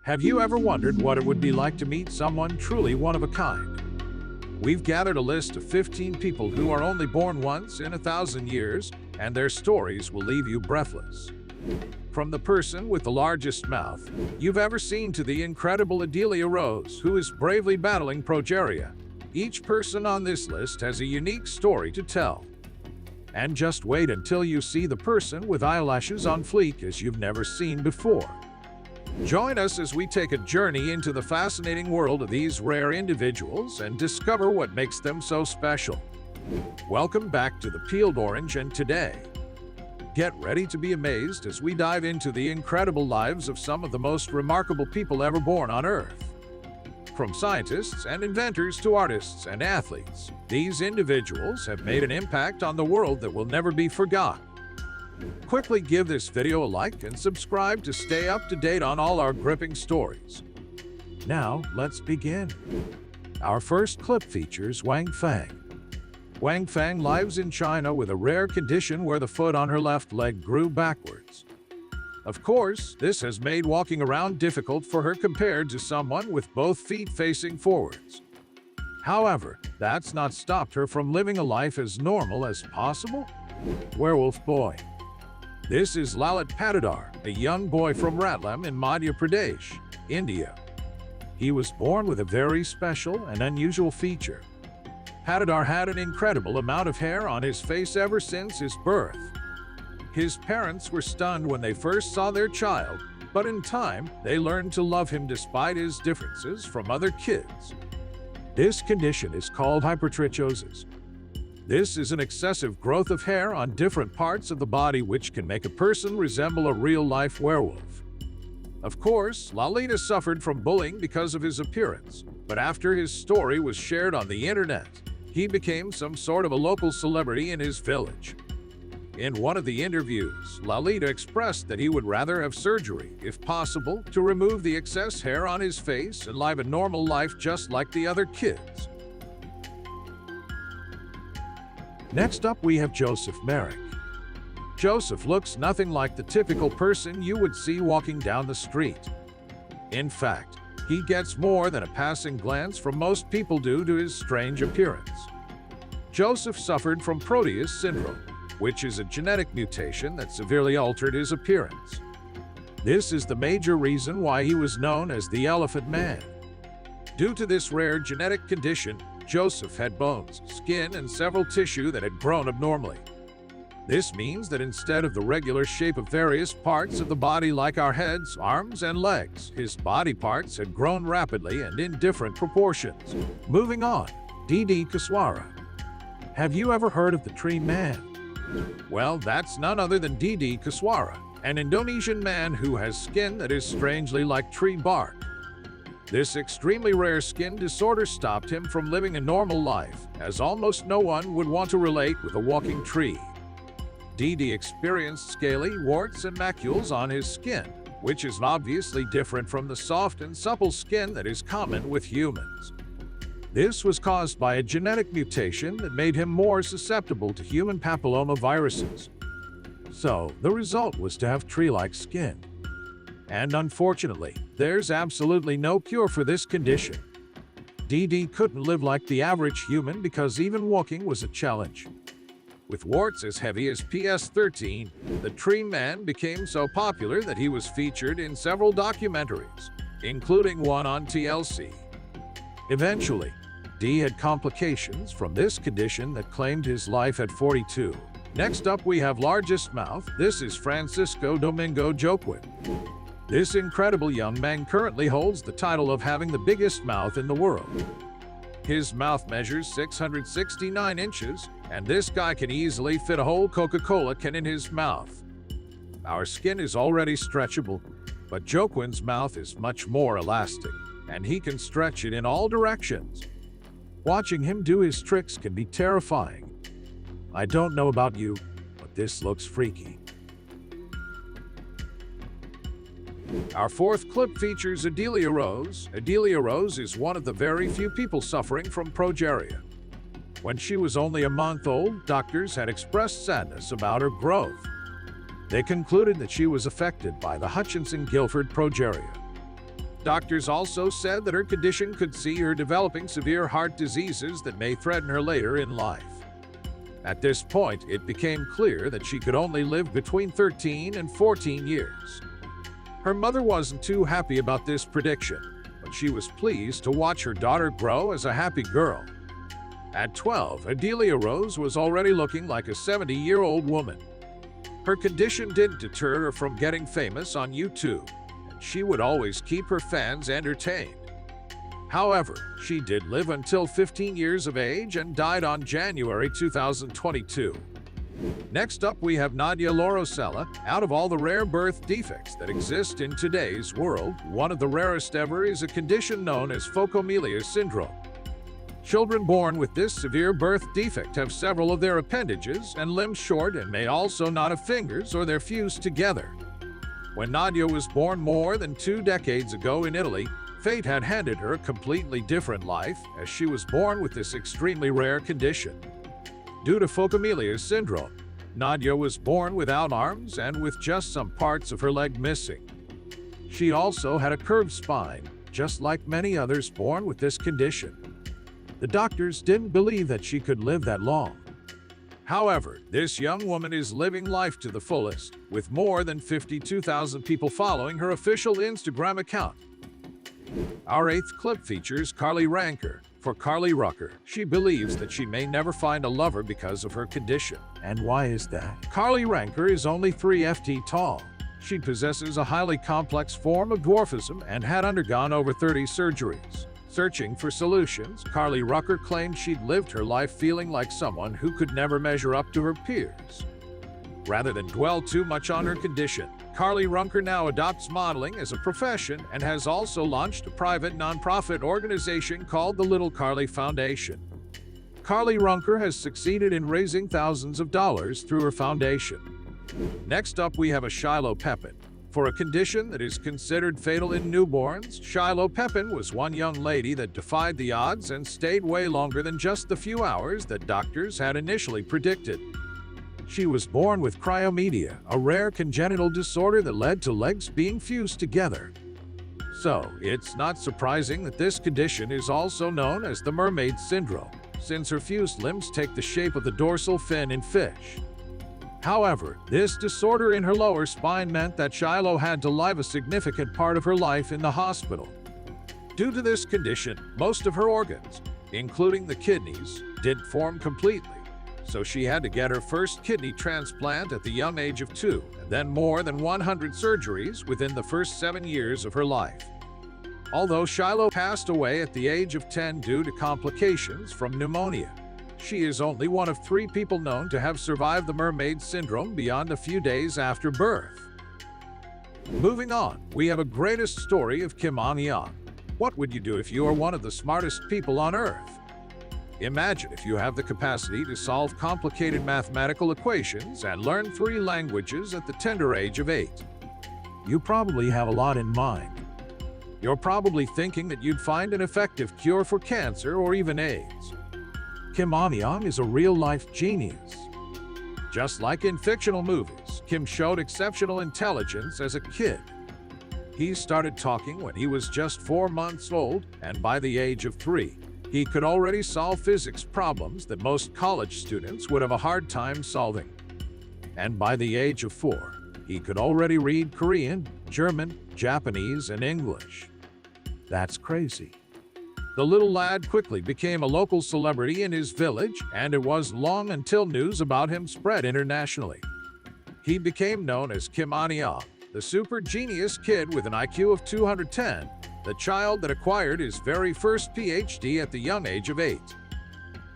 Have you ever wondered what it would be like to meet someone truly one of a kind? We've gathered a list of 15 people who are only born once in 1,000 years, and their stories will leave you breathless. From the person with the largest mouth you've ever seen to the incredible Adelia Rose, who is bravely battling progeria, each person on this list has a unique story to tell. And just wait until you see the person with eyelashes on fleek as you've never seen before. Join us as we take a journey into the fascinating world of these rare individuals and discover what makes them so special. Welcome back to The Peeled Orange, and today, get ready to be amazed as we dive into the incredible lives of some of the most remarkable people ever born on Earth. From scientists and inventors to artists and athletes, these individuals have made an impact on the world that will never be forgotten. Quickly give this video a like and subscribe to stay up to date on all our gripping stories. Now, let's begin. Our first clip features Wang Feng. Wang Feng lives in China with a rare condition where the foot on her left leg grew backwards. Of course, this has made walking around difficult for her compared to someone with both feet facing forwards. However, that's not stopped her from living a life as normal as possible. Werewolf Boy. This is Lalit Patidar, a young boy from Ratlam in Madhya Pradesh, India. He was born with a very special and unusual feature. Patidar had an incredible amount of hair on his face ever since his birth. His parents were stunned when they first saw their child, but in time, they learned to love him despite his differences from other kids. This condition is called hypertrichosis. This is an excessive growth of hair on different parts of the body which can make a person resemble a real-life werewolf. Of course, Lalita suffered from bullying because of his appearance, but after his story was shared on the internet, he became some sort of a local celebrity in his village. In one of the interviews, Lalita expressed that he would rather have surgery, if possible, to remove the excess hair on his face and live a normal life just like the other kids. Next up, we have Joseph Merrick. Joseph looks nothing like the typical person you would see walking down the street. In fact, he gets more than a passing glance from most people due to his strange appearance. Joseph suffered from Proteus syndrome, which is a genetic mutation that severely altered his appearance. This is the major reason why he was known as the Elephant Man. Due to this rare genetic condition, Joseph had bones, skin, and several tissue that had grown abnormally. This means that instead of the regular shape of various parts of the body like our heads, arms, and legs, his body parts had grown rapidly and in different proportions. Moving on, Didi Koswara. Have you ever heard of the Tree Man? Well, that's none other than Didi Koswara, an Indonesian man who has skin that is strangely like tree bark. This extremely rare skin disorder stopped him from living a normal life, as almost no one would want to relate with a walking tree. Didi experienced scaly warts and macules on his skin, which is obviously different from the soft and supple skin that is common with humans. This was caused by a genetic mutation that made him more susceptible to human papillomaviruses. So, the result was to have tree-like skin. And unfortunately, there's absolutely no cure for this condition. Didi couldn't live like the average human because even walking was a challenge. With warts as heavy as PS13, the Tree Man became so popular that he was featured in several documentaries, including one on TLC. Eventually, Dee had complications from this condition that claimed his life at 42. Next up, we have largest mouth. This is Francisco Domingo Joaquin. This incredible young man currently holds the title of having the biggest mouth in the world. His mouth measures 669 inches, and this guy can easily fit a whole Coca-Cola can in his mouth. Our skin is already stretchable, but Joaquin's mouth is much more elastic, and he can stretch it in all directions. Watching him do his tricks can be terrifying. I don't know about you, but this looks freaky. Our fourth clip features Adelia Rose. Adelia Rose is one of the very few people suffering from progeria. When she was only a month old, doctors had expressed sadness about her growth. They concluded that she was affected by the Hutchinson-Gilford progeria. Doctors also said that her condition could see her developing severe heart diseases that may threaten her later in life. At this point, it became clear that she could only live between 13 and 14 years. Her mother wasn't too happy about this prediction, but she was pleased to watch her daughter grow as a happy girl. At 12, Adelia Rose was already looking like a 70-year-old woman. Her condition didn't deter her from getting famous on YouTube, and she would always keep her fans entertained. However, she did live until 15 years of age and died on January 2022. Next up, we have Nadia Laurosella. Out of all the rare birth defects that exist in today's world, one of the rarest ever is a condition known as Phocomelia syndrome. Children born with this severe birth defect have several of their appendages and limbs short and may also not have fingers or they're fused together. When Nadia was born more than 2 decades ago in Italy, fate had handed her a completely different life as she was born with this extremely rare condition. Due to Phocomelia syndrome, Nadia was born without arms and with just some parts of her leg missing. She also had a curved spine, just like many others born with this condition. The doctors didn't believe that she could live that long. However, this young woman is living life to the fullest, with more than 52,000 people following her official Instagram account. Our 8th clip features Carly Ranker. For Carly Rucker, she believes that she may never find a lover because of her condition. And why is that? Carly Ranker is only 3 ft tall. She possesses a highly complex form of dwarfism and had undergone over 30 surgeries. Searching for solutions, Carly Rucker claimed she'd lived her life feeling like someone who could never measure up to her peers. Rather than dwell too much on her condition, Carly Runker now adopts modeling as a profession and has also launched a private nonprofit organization called the Little Carly Foundation. Carly Runker has succeeded in raising thousands of dollars through her foundation. Next up, we have a Shiloh Pepin. For a condition that is considered fatal in newborns, Shiloh Pepin was one young lady that defied the odds and stayed way longer than just the few hours that doctors had initially predicted. She was born with cryomedia, a rare congenital disorder that led to legs being fused together. So, it's not surprising that this condition is also known as the mermaid syndrome, since her fused limbs take the shape of the dorsal fin in fish. However, this disorder in her lower spine meant that Shiloh had to live a significant part of her life in the hospital. Due to this condition, most of her organs, including the kidneys, didn't form completely. So she had to get her first kidney transplant at the young age of 2, and then more than 100 surgeries within the first 7 years of her life. Although Shiloh passed away at the age of 10 due to complications from pneumonia, she is only one of 3 people known to have survived the mermaid syndrome beyond a few days after birth. Moving on, we have a greatest story of Kim An-yeong. What would you do if you are one of the smartest people on Earth? Imagine if you have the capacity to solve complicated mathematical equations and learn 3 languages at the tender age of 8. You probably have a lot in mind. You're probably thinking that you'd find an effective cure for cancer or even AIDS. Kim An-yeong is a real-life genius. Just like in fictional movies, Kim showed exceptional intelligence as a kid. He started talking when he was just 4 months old, and by the age of 3, he could already solve physics problems that most college students would have a hard time solving. And by the age of 4, he could already read Korean, German, Japanese, and English. That's crazy. The little lad quickly became a local celebrity in his village, and it was long until news about him spread internationally. He became known as Kim An-yeong, the super genius kid with an IQ of 210, the child that acquired his very first PhD at the young age of 8.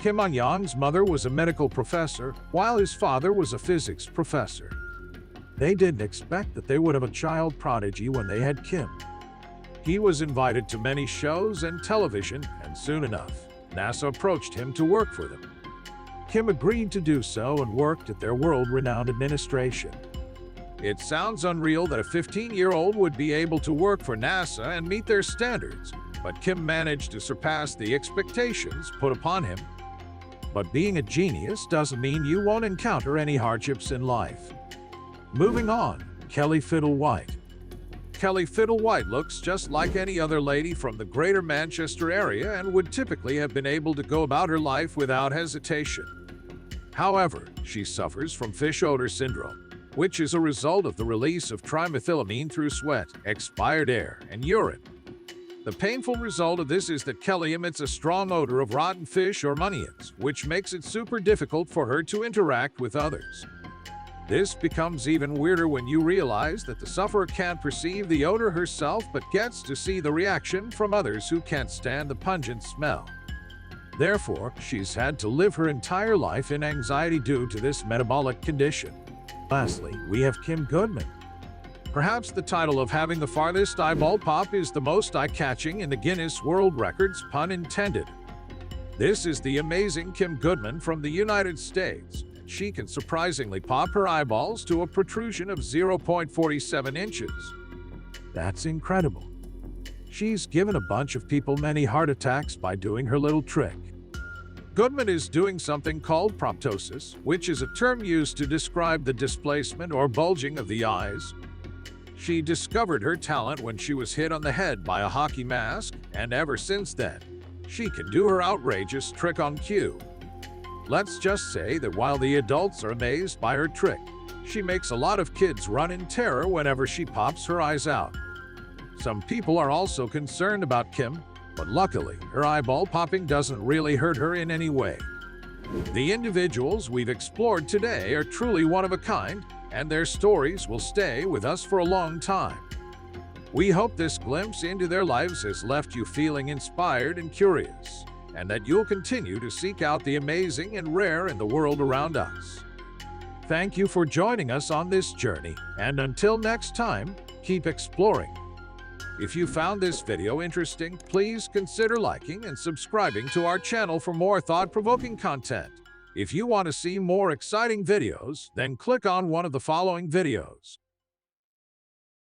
Kim An-yeong's mother was a medical professor, while his father was a physics professor. They didn't expect that they would have a child prodigy when they had Kim. He was invited to many shows and television, and soon enough, NASA approached him to work for them. Kim agreed to do so and worked at their world-renowned administration. It sounds unreal that a 15-year-old would be able to work for NASA and meet their standards, but Kim managed to surpass the expectations put upon him. But being a genius doesn't mean you won't encounter any hardships in life. Moving on, Kelly Fiddle White. Kelly Fiddlewhite looks just like any other lady from the greater Manchester area and would typically have been able to go about her life without hesitation. However, she suffers from fish odor syndrome, which is a result of the release of trimethylamine through sweat, expired air, and urine. The painful result of this is that Kelly emits a strong odor of rotten fish or munions, which makes it super difficult for her to interact with others. This becomes even weirder when you realize that the sufferer can't perceive the odor herself but gets to see the reaction from others who can't stand the pungent smell. Therefore, she's had to live her entire life in anxiety due to this metabolic condition. Lastly, we have Kim Goodman. Perhaps the title of having the farthest eyeball pop is the most eye-catching in the Guinness World Records, pun intended. This is the amazing Kim Goodman from the United States. She can surprisingly pop her eyeballs to a protrusion of 0.47 inches. That's incredible. She's given a bunch of people many heart attacks by doing her little trick. Goodman is doing something called proptosis, which is a term used to describe the displacement or bulging of the eyes. She discovered her talent when she was hit on the head by a hockey mask, and ever since then, she can do her outrageous trick on cue. Let's just say that while the adults are amazed by her trick, she makes a lot of kids run in terror whenever she pops her eyes out. Some people are also concerned about Kim, but luckily, her eyeball popping doesn't really hurt her in any way. The individuals we've explored today are truly one of a kind, and their stories will stay with us for a long time. We hope this glimpse into their lives has left you feeling inspired and curious, and that you'll continue to seek out the amazing and rare in the world around us. Thank you for joining us on this journey, and until next time, keep exploring. If you found this video interesting, please consider liking and subscribing to our channel for more thought-provoking content. If you want to see more exciting videos, then click on one of the following videos.